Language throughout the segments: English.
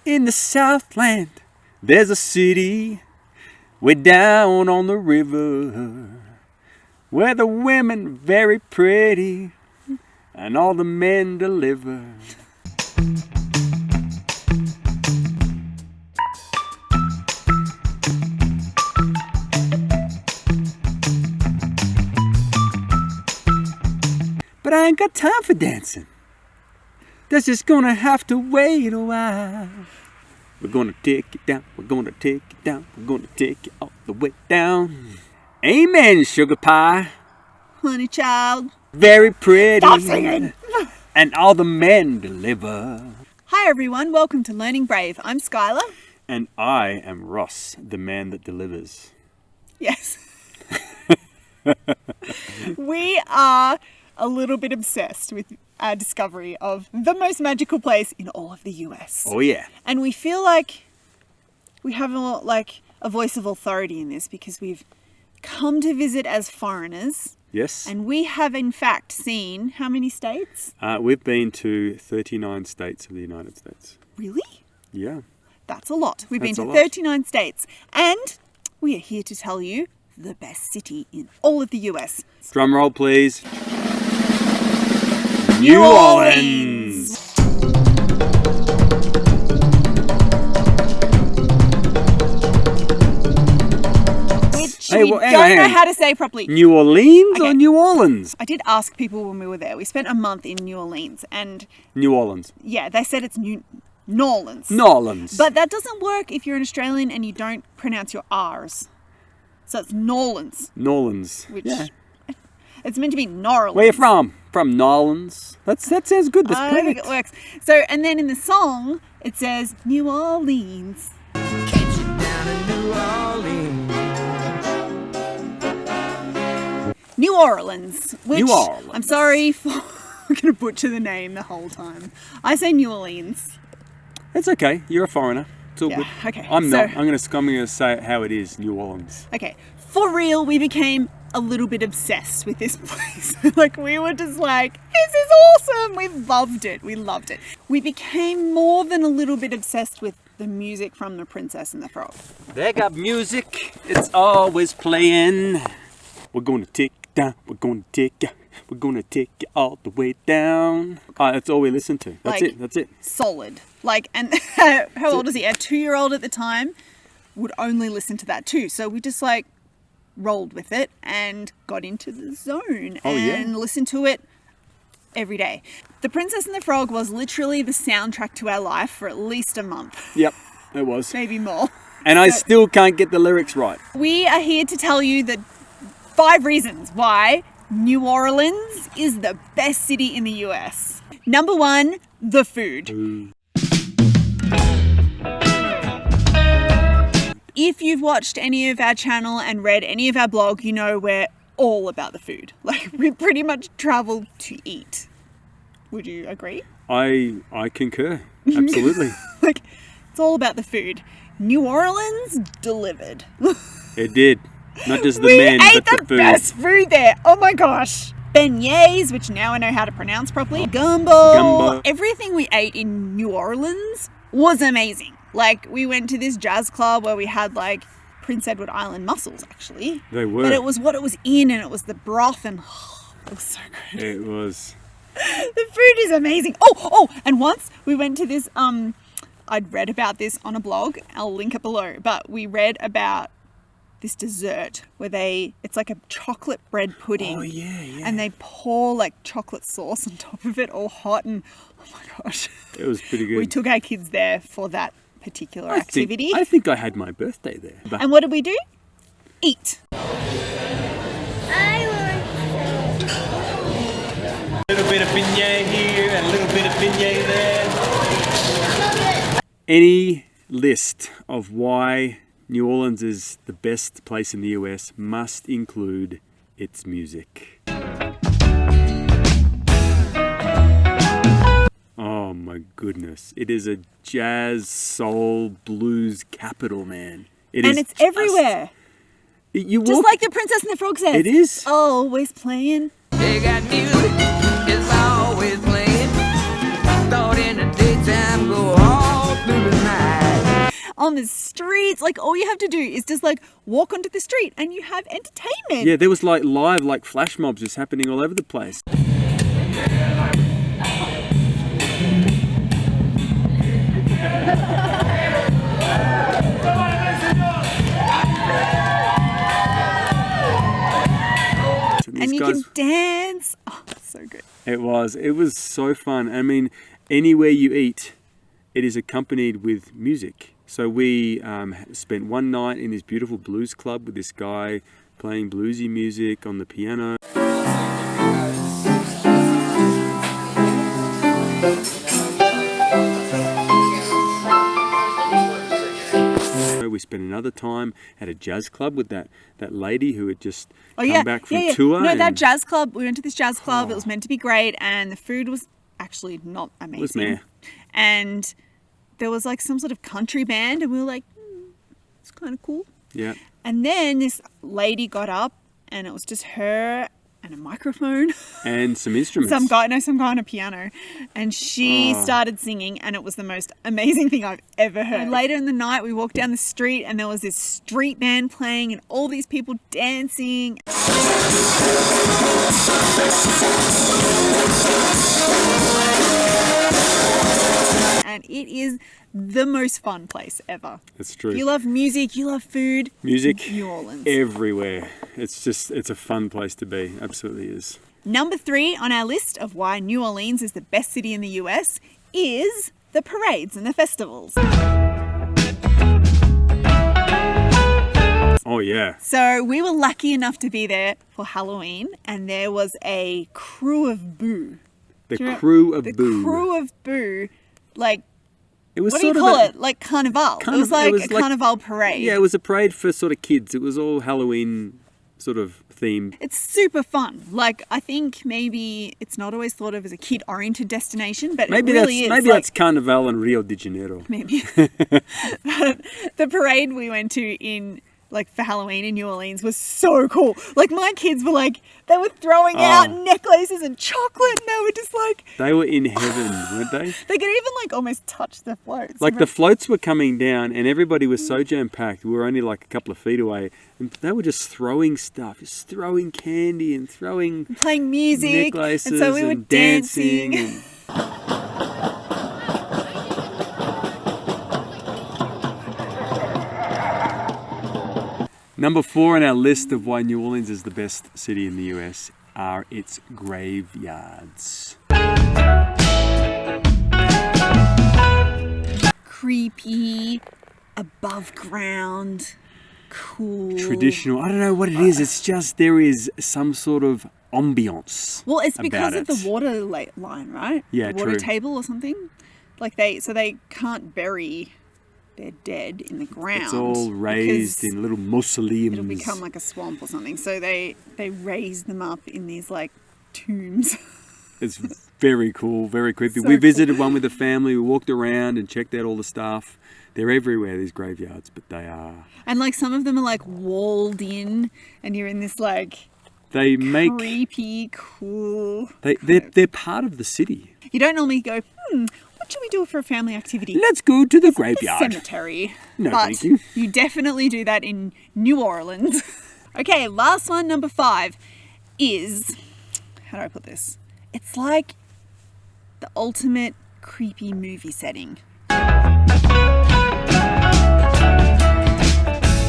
In the Southland, there's a city way down on the river, where the women very pretty and all the men deliver. But I ain't got time for dancing. That's just gonna have to wait a while. We're gonna take it down, we're gonna take it down, we're gonna take it all the way down. Amen, sugar pie. Honey child. Very pretty. Stop singing. And all the men deliver. Hi everyone, welcome to Learning Brave. I'm Skylar. And I am Ross, the man that delivers. Yes. We are a little bit obsessed with our discovery of the most magical place in all of the US. Oh yeah. And we feel like we have a voice of authority in this because we've come to visit as foreigners. Yes. And we have in fact seen how many states? We've been to 39 states of the United States. Really? Yeah. That's a lot. We've been That's to a lot. 39 states. And we are here to tell you the best city in all of the US. Drum roll, please. New Orleans. Which Hey, we well, hang don't on, know hang on. how to say properly. New Orleans Okay. or New Orleans? I did ask people when we were there. We spent a month in New Orleans and New Orleans. yeah, they said it's New Orleans. Nolans. But that doesn't work if you're an Australian and you don't pronounce your R's. So it's Norlands, Nolans. which Yeah. it's meant to be Norlands. Where you from? From Nolans. That sounds good. That's I don't think perfect. it works. So, and then in the song, it says New Orleans. Catch you down in New Orleans. New Orleans. Which, New Orleans. I'm sorry for... I'm going to butcher the name the whole time. I say New Orleans. It's okay. You're a foreigner. It's all Yeah, good. okay, I'm so- not. I'm gonna say it how it is. New Orleans. Okay, for real, we became a little bit obsessed with this place. Like, we were just like, this is awesome. We loved it. We loved it. We became more than a little bit obsessed with the music from The Princess and the Frog. They got music. It's always playing. We're gonna take it down. We're gonna take it. We're gonna take it all the way down. That's all we listen to. That's Like- it. That's it. Solid. Like, and how old is he? A 2-year-old at the time would only listen to that too. So we just like rolled with it and got into the zone Oh, yeah. and listened to it every day. The Princess and the Frog was literally the soundtrack to our life for at least a month, Yep. It was. maybe more. And I still can't get the lyrics right. We are here to tell you the 5 reasons why New Orleans is the best city in the US. Number 1, the food. If you've watched any of our channel and read any of our blog, you know we're all about the food. Like, we pretty much travel to eat. Would you agree? I concur. Absolutely. Like, it's all about the food. New Orleans delivered. It did. Not just the We men, ate but the the food. best food there. Oh my gosh. Beignets, which now I know how to pronounce properly. Gumbo. Gumbo. Everything we ate in New Orleans was amazing. Like, we went to this jazz club where we had like Prince Edward Island mussels, actually. They were. But it was what it was in, and it was the broth, and it was so good. It was. The food is amazing. Oh, and once we went to this, I'd read about this on a blog. I'll link it below. But we read about this dessert where it's like a chocolate bread pudding. Oh, yeah. And they pour like chocolate sauce on top of it, all hot, and oh my gosh. It was pretty good. We took our kids there for that particular I activity. I think I had my birthday there. But And what did we do? Eat. A little bit of beignet here and a little bit of beignet there. any list of why New Orleans is the best place in the US must include its music. Oh my goodness. It is a jazz, soul, blues capital, man. And it's everywhere. You Just walk, like the Princess and the Frog says. It is. Always playing. They got music, it's always playing. Thought in the daytime, go all through the night. on the streets. Like, all you have to do is just like walk onto the street and you have entertainment. Yeah, there was like live like flash mobs just happening all over the place. And you can dance. Oh, it's so good. It was so fun. I mean, anywhere you eat, it is accompanied with music. So we spent one night in this beautiful blues club with this guy playing bluesy music on the piano. We spent another time at a jazz club with that lady who had just come back from tour. No, that jazz club, we went to this jazz club. It was meant to be great, and the food was actually not amazing. It was meh. And there was like some sort of country band, and we were like, it's kind of cool. Yeah. And then this lady got up, and it was just her and a microphone. And some instruments. Some guy on a piano. And she started singing, and it was the most amazing thing I've ever heard. And later in the night, we walked down the street, and there was this street band playing, and all these people dancing. And it is the most fun place ever. It's true. If you love music, you love food. Music New Orleans. everywhere. It's a fun place to be. Absolutely is. Number 3 on our list of why New Orleans is the best city in the US is the parades and the festivals. Oh yeah. So we were lucky enough to be there for Halloween, and there was a crew of boo. The crew of The boo. crew of boo, like, It was what do you sort call of it? Like carnival. It was like a carnival parade. Yeah, it was a parade for sort of kids. It was all Halloween sort of themed. It's super fun. Like, I think maybe it's not always thought of as a kid-oriented destination, but Maybe it really is. Maybe that's Carnival in Rio de Janeiro. Maybe. But the parade we went to in, like, for Halloween in New Orleans was so cool. Like, my kids were like, they were throwing out necklaces and chocolate, and they were just like... They were in heaven, weren't they? They could even, like, almost touch the floats. Like, the floats were coming down, and everybody was so jam-packed. We were only like a couple of feet away, and they were just throwing stuff, just throwing candy and throwing playing music, necklaces and so we were and dancing. and... Number 4 on our list of why New Orleans is the best city in the US are its graveyards. Creepy, above ground, cool. Traditional. I don't know what it is. It's just there is some sort of ambiance. Well, it's because about of the water line, right? Yeah, the water true. table or something. Like they can't bury their dead in the ground. It's all raised because in little mausoleums. it'll become like a swamp or something. So they raise them up in these like tombs. It's very cool, very creepy. So We visited one with the family. We walked around and checked out all the stuff. They're everywhere, these graveyards, but they are. And like some of them are like walled in, and you're in this like They make. creepy, cool. They're part of the city. You don't normally go, what should we do for a family activity? Let's go to the The graveyard. cemetery. No, but thank you. You definitely do that in New Orleans. Okay, last one, number 5, is, how do I put this? It's like the ultimate creepy movie setting.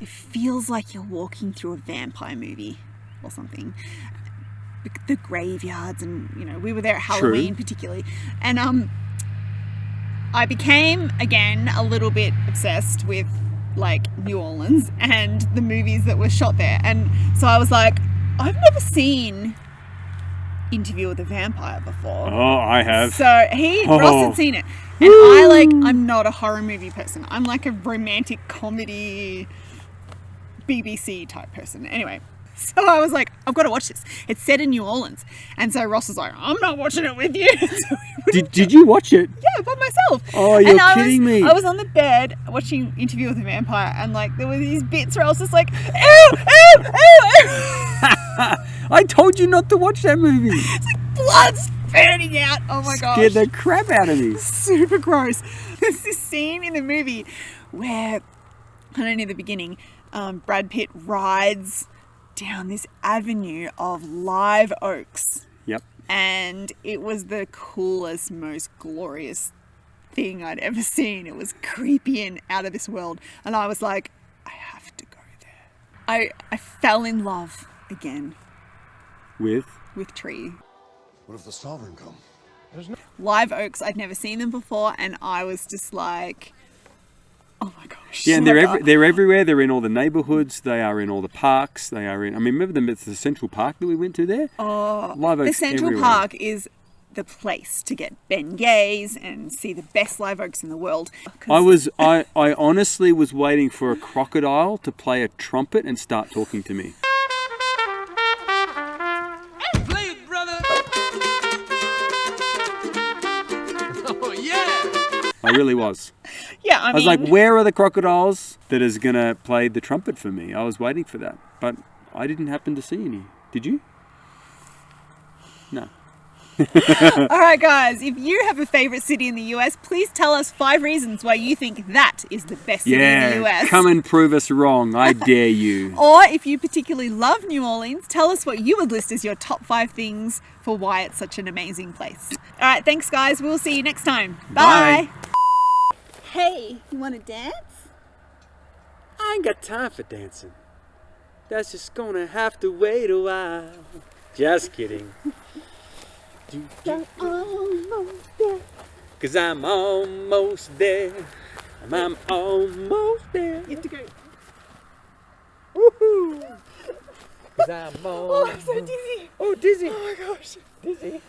It feels like you're walking through a vampire movie or something. The graveyards, and we were there at Halloween particularly, and I became again a little bit obsessed with like New Orleans and the movies that were shot there, and so I was like, I've never seen Interview with a Vampire before. Oh, I have. So Ross had seen it, and I'm not a horror movie person. I'm like a romantic comedy BBC type person. Anyway. So I was like, I've got to watch this. It's set in New Orleans. And so Ross was like, I'm not watching it with you. So Did you watch it? yeah, by myself. Oh, you're kidding me. I was on the bed watching Interview with a Vampire, and like there were these bits where I was just like, ew, ew, ew, ew. I told you not to watch that movie. It's like blood's burning out. Oh my gosh. Scared the crap out of me. Super gross. There's this scene in the movie where, I don't know, the beginning, Brad Pitt rides down this avenue of live oaks. Yep. And it was the coolest, most glorious thing I'd ever seen. It was creepy and out of this world. And I was like, I have to go there. I fell in love again With? tree. What if the sovereign come? Live oaks, I'd never seen them before, and I was just like, oh my gosh. Yeah, and Like, they're everywhere. They're in all the neighbourhoods. They are in all the parks. They are in. I mean, remember the Central Park that we went to there? Oh, Live the oaks Central everywhere. Park is the place to get beignets and see the best live oaks in the world. I honestly was waiting for a crocodile to play a trumpet and start talking to me. Play it, brother. Oh, yeah. I really was. Yeah, I I was mean, like, where are the crocodiles that is going to play the trumpet for me? I was waiting for that. But I didn't happen to see any. Did you? No. all right, guys, if you have a favorite city in the US, please tell us 5 reasons why you think that is the best city in the US. Come and prove us wrong. I dare you. Or if you particularly love New Orleans, tell us what you would list as your top 5 things for why it's such an amazing place. All right, thanks, guys. We'll see you next time. Bye. Hey, you want to dance? I ain't got time for dancing. That's just gonna have to wait a while. Just kidding. Cause I'm almost there. I'm almost there. You have to go. Woohoo! Cause I'm almost. Oh, I'm so dizzy. Oh, dizzy. Oh my gosh. Dizzy.